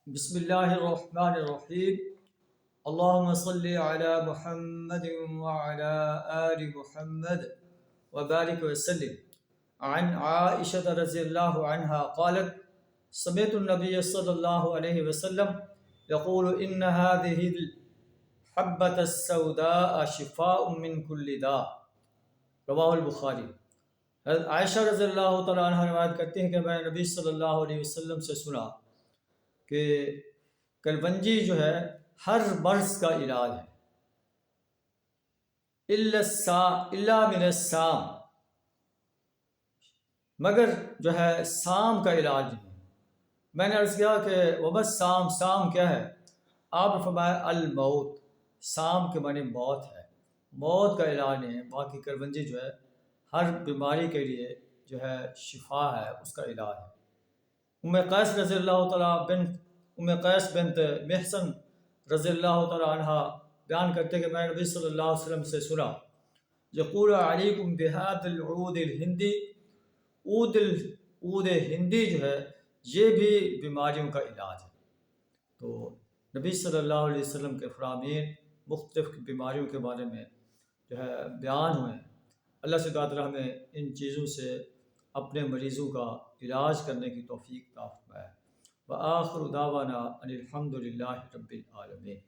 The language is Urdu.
بسم اللہ الرحمن الرحیم اللہم صلی علی محمد وعلی آل محمد وبارک وسلم عن عائشہ رضی اللہ عنہا قالت سمعت النبی صلی اللہ علیہ وسلم یقول ان هذه الحبۃ السوداء شفاء من كل داء رواہ البخاری۔ حضرت عائشہ رضی اللہ تعالیٰ عنہ روایت کرتے ہیں کہ میں نے نبی صلی اللہ علیہ وسلم سے سنا کہ کلونجی جو ہے ہر مرض کا علاج ہے الا من السام، مگر جو ہے سام کا علاج نہیں۔ میں نے عرض کیا کہ وبس سام، سام کیا ہے؟ آپ نے فرمایا الموت، سام کے معنی موت ہے، موت کا علاج نہیں ہے، باقی کلونجی جو ہے ہر بیماری کے لیے جو ہے شفا ہے، اس کا علاج ہے۔ ام قیس بنت محسن رضی اللہ تعالیٰ عنہ بیان کرتے کہ میں نبی صلی اللہ علیہ وسلم سے سنا یقول علیکم بہاد العود الہندی، عود ہندی جو ہے یہ بھی بیماریوں کا علاج ہے۔ تو نبی صلی اللہ علیہ وسلم کے فرامین مختلف بیماریوں کے بارے میں جو ہے بیان ہوئے ہیں۔ اللہ سے دعا ہمیں ان چیزوں سے اپنے مریضوں کا علاج کرنے کی توفیق عطا فرمائے۔ وآخر دعوانا ان الحمد للہ رب العالمین۔